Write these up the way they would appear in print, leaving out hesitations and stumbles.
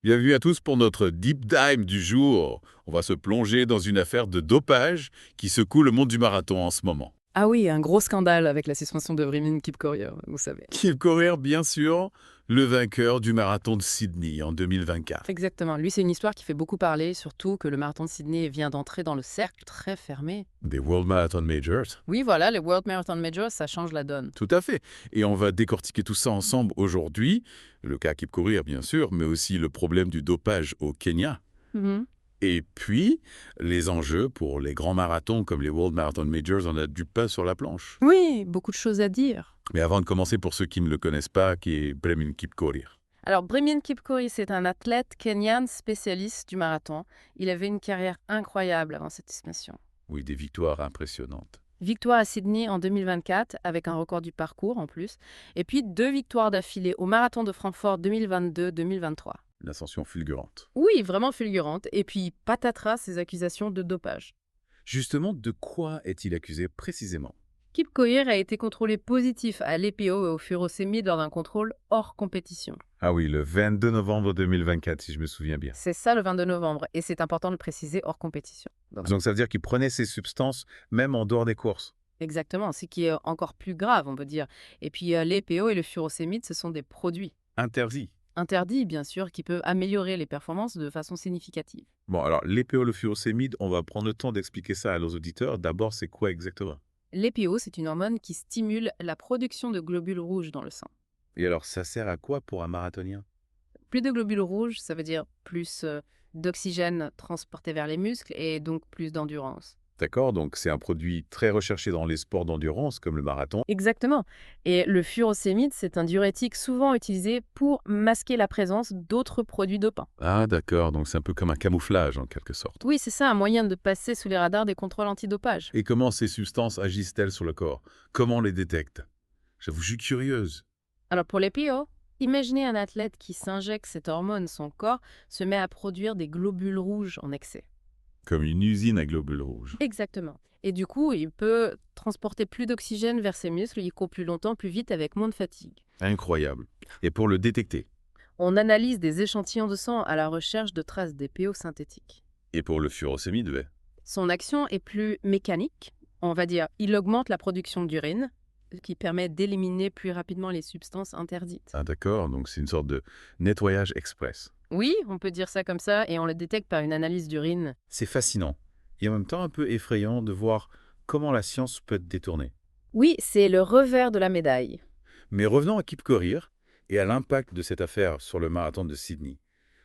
Bienvenue à tous pour notre Deep Dive du jour. On va se plonger dans une affaire de dopage qui secoue le monde du marathon en ce moment. Ah oui, un gros scandale avec la suspension de Vriment Kipkorir, vous savez. Kip Courir, bien sûr, le vainqueur du marathon de Sydney en 2024. Exactement. Lui, c'est une histoire qui fait beaucoup parler, surtout que le marathon de Sydney vient d'entrer dans le cercle très fermé. Des World Marathon Majors. Oui, voilà, les World Marathon Majors, ça change la donne. Tout à fait. Et on va décortiquer tout ça ensemble aujourd'hui. Le cas Kip Courir, bien sûr, mais aussi le problème du dopage au Kenya. Mhm. Et puis, les enjeux pour les grands marathons comme les World Marathon Majors, on a du pain sur la planche. Oui, beaucoup de choses à dire. Mais avant de commencer, pour ceux qui ne le connaissent pas, qui est Bremil Kipkorir. Alors, Vriment Kipkorir, c'est un athlète kenyan spécialiste du marathon. Il avait une carrière incroyable avant cette suspension. Oui, des victoires impressionnantes. Victoire à Sydney en 2024, avec un record du parcours en plus. Et puis 2 victoires d'affilée au marathon de Francfort 2022-2023. Une ascension fulgurante. Oui, vraiment fulgurante. Et puis, patatras, ces accusations de dopage. Justement, de quoi est-il accusé précisément? Kipkorir a été contrôlé positif à l'EPO et au furosémide lors d'un contrôle hors compétition. Ah oui, le 22 novembre 2024, si je me souviens bien. C'est ça le 22 novembre, et c'est important de le préciser hors compétition. Donc ça veut dire qu'il prenait ces substances même en dehors des courses. Exactement, ce qui est encore plus grave, on peut dire. Et puis, l'EPO et le furosémide, ce sont des produits Interdit. interdits, bien sûr, qui peuvent améliorer les performances de façon significative. Bon, alors l'EPO, le furosémide, on va prendre le temps d'expliquer ça à nos auditeurs. D'abord, c'est quoi exactement? L'EPO, c'est une hormone qui stimule la production de globules rouges dans le sang. Et alors, ça sert à quoi pour un marathonien? Plus de globules rouges, ça veut dire plus d'oxygène transporté vers les muscles et donc plus d'endurance. D'accord, donc c'est un produit très recherché dans les sports d'endurance comme le marathon. Exactement. Et le furosémide, c'est un diurétique souvent utilisé pour masquer la présence d'autres produits dopants. Ah d'accord, donc c'est un peu comme un camouflage en quelque sorte. Oui, c'est ça, un moyen de passer sous les radars des contrôles antidopage. Et comment ces substances agissent-elles sur le corps? Comment on les détecte? J'avoue, je suis curieuse. Alors pour les PO, imaginez un athlète qui s'injecte cette hormone, son corps se met à produire des globules rouges en excès. Comme une usine à globules rouges. Exactement. Et du coup, il peut transporter plus d'oxygène vers ses muscles, il court plus longtemps, plus vite, avec moins de fatigue. Incroyable. Et pour le détecter? On analyse des échantillons de sang à la recherche de traces des PO synthétiques. Et pour le furosémide, ouais. Son action est plus mécanique, on va dire, il augmente la production d'urine, ce qui permet d'éliminer plus rapidement les substances interdites. Ah d'accord, donc c'est une sorte de nettoyage express. Oui, on peut dire ça comme ça, et on le détecte par une analyse d'urine. C'est fascinant. Et en même temps un peu effrayant de voir comment la science peut être détournée. Oui, c'est le revers de la médaille. Mais revenons à Kip Courir et à l'impact de cette affaire sur le marathon de Sydney.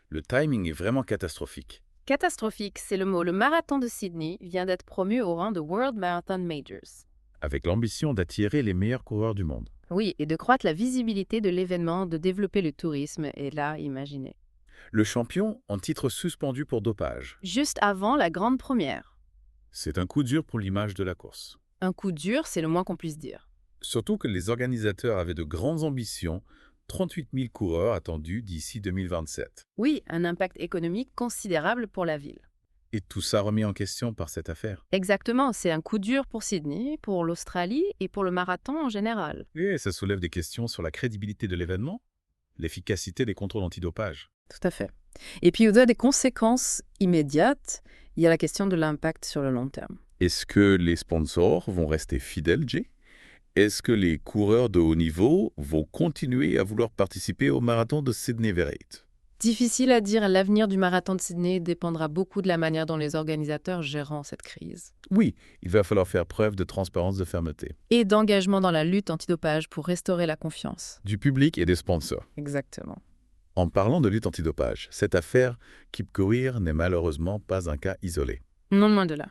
Le timing est vraiment catastrophique. Catastrophique, c'est le mot. Le marathon de Sydney vient d'être promu au rang de World Marathon Majors. Avec l'ambition d'attirer les meilleurs coureurs du monde. Oui, et de croître la visibilité de l'événement, de développer le tourisme, et là, imaginez. Le champion en titre suspendu pour dopage. Juste avant la grande première. C'est un coup dur pour l'image de la course. Un coup dur, c'est le moins qu'on puisse dire. Surtout que les organisateurs avaient de grandes ambitions, 38 000 coureurs attendus d'ici 2027. Oui, un impact économique considérable pour la ville. Et tout ça remis en question par cette affaire. Exactement, c'est un coup dur pour Sydney, pour l'Australie et pour le marathon en général. Et ça soulève des questions sur la crédibilité de l'événement, l'efficacité des contrôles antidopage. Tout à fait. Et puis, au-delà des conséquences immédiates, il y a la question de l'impact sur le long terme. Est-ce que les sponsors vont rester fidèles, Jay? Est-ce que les coureurs de haut niveau vont continuer à vouloir participer au marathon de Sydney-Verrate? Difficile à dire, l'avenir du marathon de Sydney dépendra beaucoup de la manière dont les organisateurs géreront cette crise. Oui, il va falloir faire preuve de transparence, de fermeté. Et d'engagement dans la lutte antidopage pour restaurer la confiance. Du public et des sponsors. Exactement. En parlant de lutte antidopage, cette affaire Kip Courir n'est malheureusement pas un cas isolé. Non loin de là.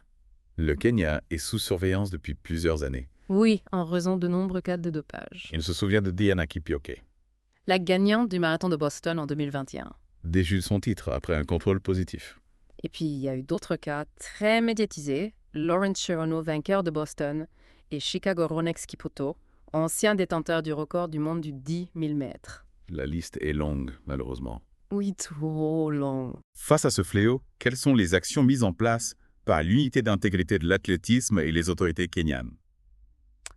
Le Kenya est sous surveillance depuis plusieurs années. Oui, en raison de nombreux cas de dopage. Il se souvient de Diana Kipchoge, La gagnante du marathon de Boston en 2021. déchu de son titre après un contrôle positif. Et puis, il y a eu d'autres cas très médiatisés. Lawrence Sharono, vainqueur de Boston, et Chicago Ronex Kipruto, ancien détenteur du record du monde du 10 000 mètres. La liste est longue, malheureusement. Oui, trop long. Face à ce fléau, quelles sont les actions mises en place par l'unité d'intégrité de l'athlétisme et les autorités kenyanes?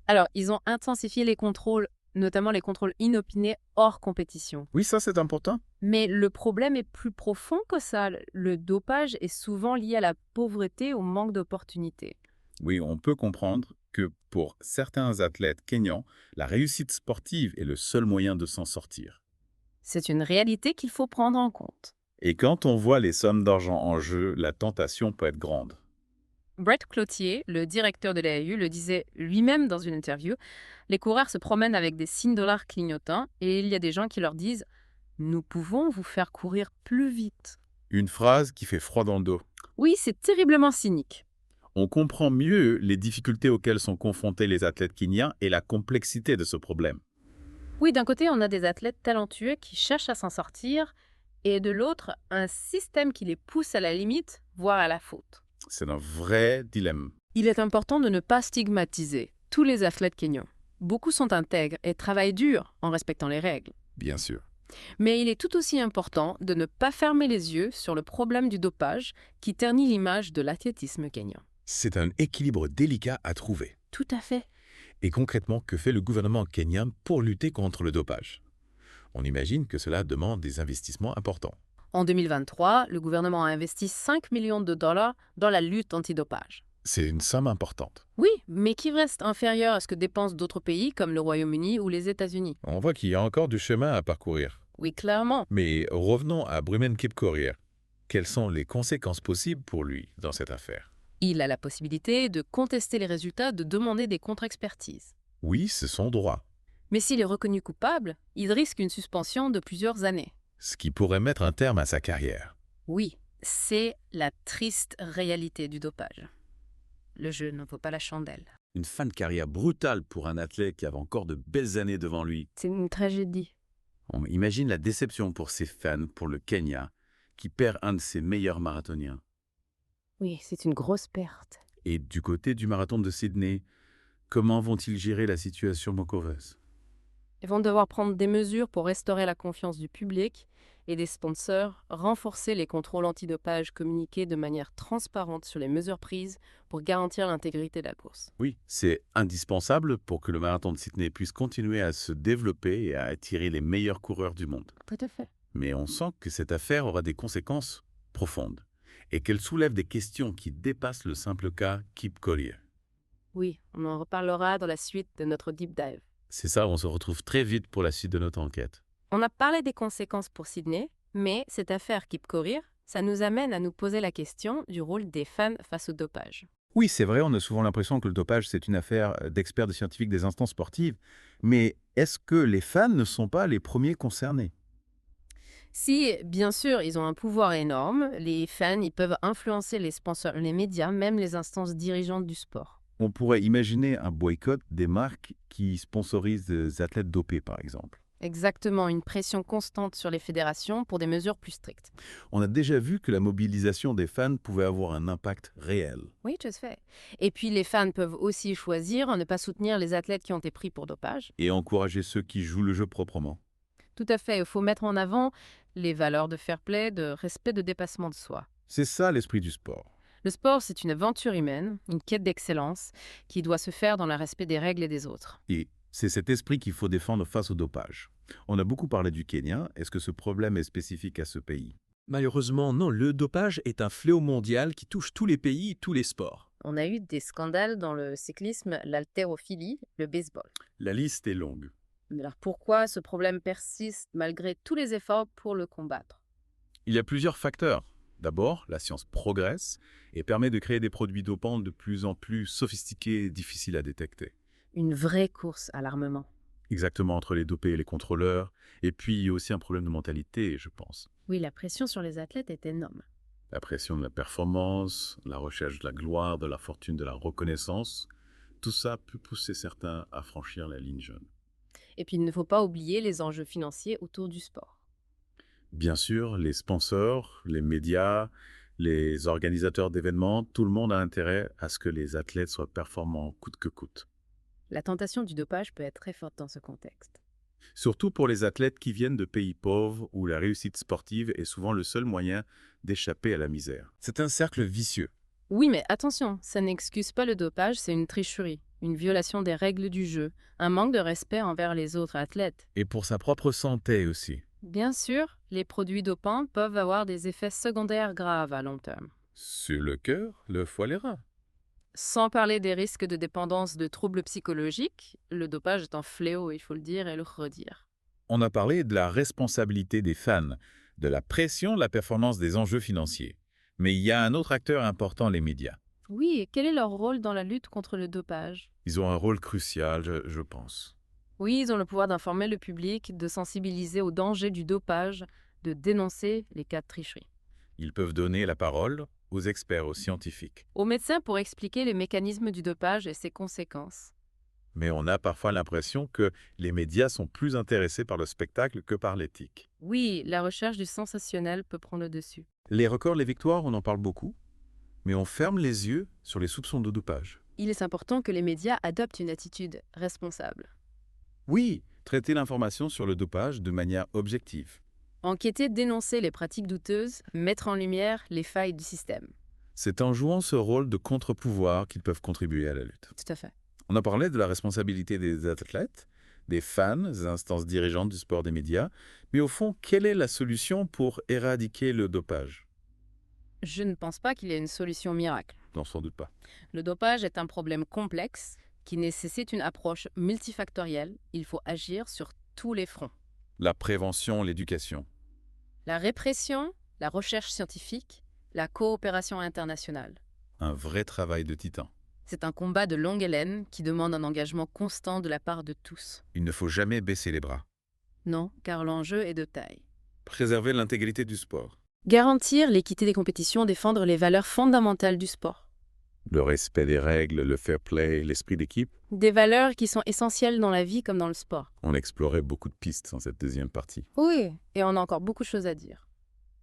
Alors, ils ont intensifié les contrôles notamment les contrôles inopinés hors compétition. Oui, ça c'est important. Mais le problème est plus profond que ça. Le dopage est souvent lié à la pauvreté ou au manque d'opportunités. Oui, on peut comprendre que pour certains athlètes kényans, la réussite sportive est le seul moyen de s'en sortir. C'est une réalité qu'il faut prendre en compte. Et quand on voit les sommes d'argent en jeu, la tentation peut être grande. Brett Cloutier, le directeur de l'AAU, le disait lui-même dans une interview, les coureurs se promènent avec des signes dollars clignotants et il y a des gens qui leur disent « Nous pouvons vous faire courir plus vite ». Une phrase qui fait froid dans le dos. Oui, c'est terriblement cynique. On comprend mieux les difficultés auxquelles sont confrontés les athlètes kenyans et la complexité de ce problème. Oui, d'un côté, on a des athlètes talentueux qui cherchent à s'en sortir et de l'autre, un système qui les pousse à la limite, voire à la faute. C'est un vrai dilemme. Il est important de ne pas stigmatiser tous les athlètes kenyans. Beaucoup sont intègres et travaillent dur en respectant les règles. Bien sûr. Mais il est tout aussi important de ne pas fermer les yeux sur le problème du dopage qui ternit l'image de l'athlétisme kenyan. C'est un équilibre délicat à trouver. Tout à fait. Et concrètement, que fait le gouvernement kenyan pour lutter contre le dopage? On imagine que cela demande des investissements importants. En 2023, le gouvernement a investi 5 millions de dollars dans la lutte antidopage. C'est une somme importante. Oui, mais qui reste inférieure à ce que dépensent d'autres pays comme le Royaume-Uni ou les États-Unis. On voit qu'il y a encore du chemin à parcourir. Oui, clairement. Mais revenons à Brumen Kipkorir. Quelles sont les conséquences possibles pour lui dans cette affaire? Il a la possibilité de contester les résultats, de demander des contre-expertises. Oui, c'est son droit. Mais s'il est reconnu coupable, il risque une suspension de plusieurs années. Ce qui pourrait mettre un terme à sa carrière. Oui, c'est la triste réalité du dopage. Le jeu ne vaut pas la chandelle. Une fin de carrière brutale pour un athlète qui avait encore de belles années devant lui. C'est une tragédie. On imagine la déception pour ses fans, pour le Kenya, qui perd un de ses meilleurs marathoniens. Oui, c'est une grosse perte. Et du côté du marathon de Sydney, comment vont-ils gérer la situation mocoveuse? Ils vont devoir prendre des mesures pour restaurer la confiance du public et des sponsors, renforcer les contrôles antidopage, communiquer de manière transparente sur les mesures prises pour garantir l'intégrité de la course. Oui, c'est indispensable pour que le marathon de Sydney puisse continuer à se développer et à attirer les meilleurs coureurs du monde. Tout à fait. Mais on sent que cette affaire aura des conséquences profondes et qu'elle soulève des questions qui dépassent le simple cas Kipkorir. Oui, on en reparlera dans la suite de notre deep dive. C'est ça, on se retrouve très vite pour la suite de notre enquête. On a parlé des conséquences pour Sydney, mais cette affaire Kipkorir, ça nous amène à nous poser la question du rôle des fans face au dopage. Oui, c'est vrai, on a souvent l'impression que le dopage, c'est une affaire d'experts, de scientifiques, des instances sportives. Mais est-ce que les fans ne sont pas les premiers concernés? Si, bien sûr, ils ont un pouvoir énorme, les fans, ils peuvent influencer les sponsors, les médias, même les instances dirigeantes du sport. On pourrait imaginer un boycott des marques qui sponsorisent des athlètes dopés, par exemple. Exactement, une pression constante sur les fédérations pour des mesures plus strictes. On a déjà vu que la mobilisation des fans pouvait avoir un impact réel. Oui, tout à fait. Et puis les fans peuvent aussi choisir de ne pas soutenir les athlètes qui ont été pris pour dopage. Et encourager ceux qui jouent le jeu proprement. Tout à fait, il faut mettre en avant les valeurs de fair play, de respect, de dépassement de soi. C'est ça l'esprit du sport. Le sport, c'est une aventure humaine, une quête d'excellence qui doit se faire dans le respect des règles et des autres. Et c'est cet esprit qu'il faut défendre face au dopage. On a beaucoup parlé du Kenya. Est-ce que ce problème est spécifique à ce pays? Malheureusement, non, le dopage est un fléau mondial qui touche tous les pays, tous les sports. On a eu des scandales dans le cyclisme, l'haltérophilie, le baseball. La liste est longue. Mais alors pourquoi ce problème persiste malgré tous les efforts pour le combattre? Il y a plusieurs facteurs. D'abord, la science progresse et permet de créer des produits dopants de plus en plus sophistiqués et difficiles à détecter. Une vraie course à l'armement. Exactement, entre les dopés et les contrôleurs. Et puis, il y a aussi un problème de mentalité, je pense. Oui, la pression sur les athlètes est énorme. La pression de la performance, la recherche de la gloire, de la fortune, de la reconnaissance, tout ça peut pousser certains à franchir la ligne jaune. Et puis il ne faut pas oublier les enjeux financiers autour du sport. Bien sûr, les sponsors, les médias, les organisateurs d'événements, tout le monde a intérêt à ce que les athlètes soient performants coûte que coûte. La tentation du dopage peut être très forte dans ce contexte. Surtout pour les athlètes qui viennent de pays pauvres où la réussite sportive est souvent le seul moyen d'échapper à la misère. C'est un cercle vicieux. Oui, mais attention, ça n'excuse pas le dopage, c'est une tricherie. une violation des règles du jeu, un manque de respect envers les autres athlètes. Et pour sa propre santé aussi. Bien sûr, les produits dopants peuvent avoir des effets secondaires graves à long terme. Sur le cœur, le foie, les reins. Sans parler des risques de dépendance de troubles psychologiques, le dopage est un fléau, il faut le dire et le redire. On a parlé de la responsabilité des fans, de la pression de la performance des enjeux financiers. Mais il y a un autre acteur important, les médias. Oui, et quel est leur rôle dans la lutte contre le dopage? Ils ont un rôle crucial, je pense. Oui, ils ont le pouvoir d'informer le public, de sensibiliser aux dangers du dopage, de dénoncer les cas de tricherie. Ils peuvent donner la parole aux experts, aux scientifiques. Aux médecins pour expliquer les mécanismes du dopage et ses conséquences. Mais on a parfois l'impression que les médias sont plus intéressés par le spectacle que par l'éthique. Oui, la recherche du sensationnel peut prendre le dessus. Les records, les victoires, on en parle beaucoup, mais on ferme les yeux sur les soupçons de dopage. Il est important que les médias adoptent une attitude responsable. Oui, traiter l'information sur le dopage de manière objective. Enquêter, dénoncer les pratiques douteuses, mettre en lumière les failles du système. C'est en jouant ce rôle de contre-pouvoir qu'ils peuvent contribuer à la lutte. Tout à fait. On a parlé de la responsabilité des athlètes, des fans, des instances dirigeantes du sport, des médias, mais au fond, quelle est la solution pour éradiquer le dopage? Je ne pense pas qu'il y ait une solution miracle. Non, sans doute pas. Le dopage est un problème complexe qui nécessite une approche multifactorielle. Il faut agir sur tous les fronts. La prévention, l'éducation. La répression, la recherche scientifique, la coopération internationale. Un vrai travail de titan. C'est un combat de longue haleine qui demande un engagement constant de la part de tous. Il ne faut jamais baisser les bras. Non, car l'enjeu est de taille. Préserver l'intégrité du sport. Garantir l'équité des compétitions, défendre les valeurs fondamentales du sport. Le respect des règles, le fair play, l'esprit d'équipe. Des valeurs qui sont essentielles dans la vie comme dans le sport. On explorait beaucoup de pistes dans cette deuxième partie. Oui, et on a encore beaucoup de choses à dire.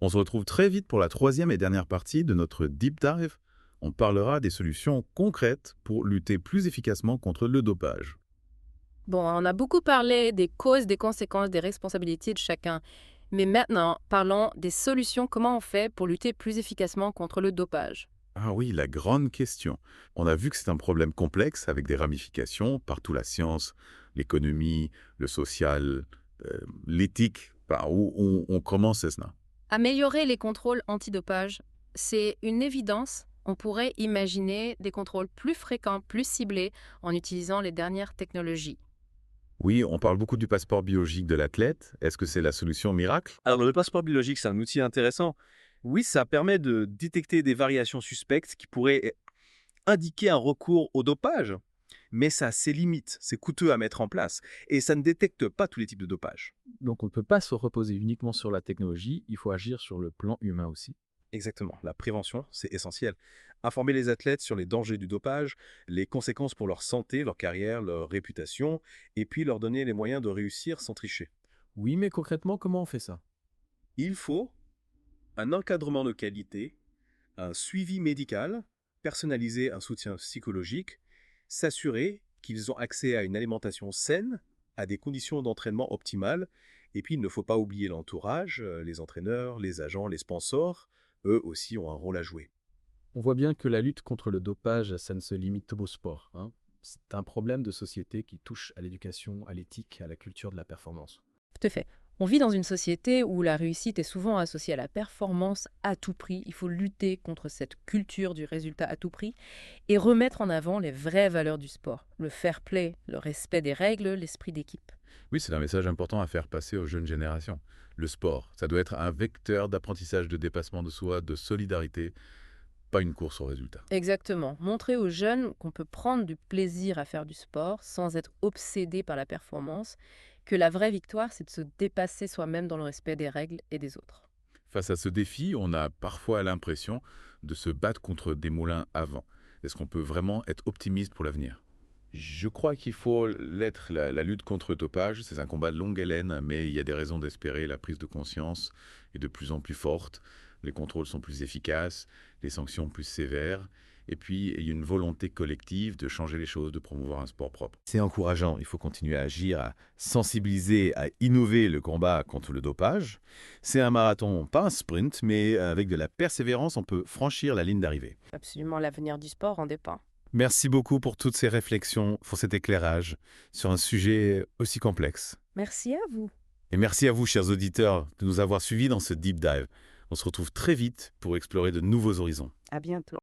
On se retrouve très vite pour la troisième et dernière partie de notre Deep Dive. On parlera des solutions concrètes pour lutter plus efficacement contre le dopage. Bon, on a beaucoup parlé des causes, des conséquences, des responsabilités de chacun. Mais maintenant, parlons des solutions. Comment on fait pour lutter plus efficacement contre le dopage? Ah oui, la grande question. On a vu que c'est un problème complexe avec des ramifications partout, la science, l'économie, le social, l'éthique. Par où on commence, c'est ça? Améliorer les contrôles antidopage, c'est une évidence. On pourrait imaginer des contrôles plus fréquents, plus ciblés, en utilisant les dernières technologies. Oui, on parle beaucoup du passeport biologique de l'athlète. Est-ce que c'est la solution miracle? Alors, le passeport biologique, c'est un outil intéressant. Oui, ça permet de détecter des variations suspectes qui pourraient indiquer un recours au dopage, mais ça a ses limites, c'est coûteux à mettre en place, et ça ne détecte pas tous les types de dopage. Donc on ne peut pas se reposer uniquement sur la technologie, il faut agir sur le plan humain aussi. Exactement, la prévention, c'est essentiel. Informer les athlètes sur les dangers du dopage, les conséquences pour leur santé, leur carrière, leur réputation, et puis leur donner les moyens de réussir sans tricher. Oui, mais concrètement, comment on fait ça? Il faut un encadrement de qualité, un suivi médical, personnaliser un soutien psychologique, s'assurer qu'ils ont accès à une alimentation saine, à des conditions d'entraînement optimales, et puis il ne faut pas oublier l'entourage, les entraîneurs, les agents, les sponsors, eux aussi ont un rôle à jouer. On voit bien que la lutte contre le dopage, ça ne se limite pas au sport, hein. C'est un problème de société qui touche à l'éducation, à l'éthique, à la culture de la performance. Tout à fait. On vit dans une société où la réussite est souvent associée à la performance à tout prix. Il faut lutter contre cette culture du résultat à tout prix et remettre en avant les vraies valeurs du sport. Le fair play, le respect des règles, l'esprit d'équipe. Oui, c'est un message important à faire passer aux jeunes générations. Le sport, ça doit être un vecteur d'apprentissage, de dépassement de soi, de solidarité, pas une course au résultat. Exactement. Montrer aux jeunes qu'on peut prendre du plaisir à faire du sport sans être obsédé par la performance, que la vraie victoire, c'est de se dépasser soi-même dans le respect des règles et des autres. Face à ce défi, on a parfois l'impression de se battre contre des moulins à vent. Est-ce qu'on peut vraiment être optimiste pour l'avenir? Je crois qu'il faut l'être. La lutte contre le dopage, c'est un combat de longue haleine, mais il y a des raisons d'espérer. La prise de conscience est de plus en plus forte. Les contrôles sont plus efficaces, les sanctions plus sévères. Et puis, il y a une volonté collective de changer les choses, de promouvoir un sport propre. C'est encourageant, il faut continuer à agir, à sensibiliser, à innover le combat contre le dopage. C'est un marathon, pas un sprint, mais avec de la persévérance, on peut franchir la ligne d'arrivée. Absolument, l'avenir du sport en dépend. Merci beaucoup pour toutes ces réflexions, pour cet éclairage sur un sujet aussi complexe. Merci à vous. Et merci à vous, chers auditeurs, de nous avoir suivis dans ce deep dive. On se retrouve très vite pour explorer de nouveaux horizons. À bientôt.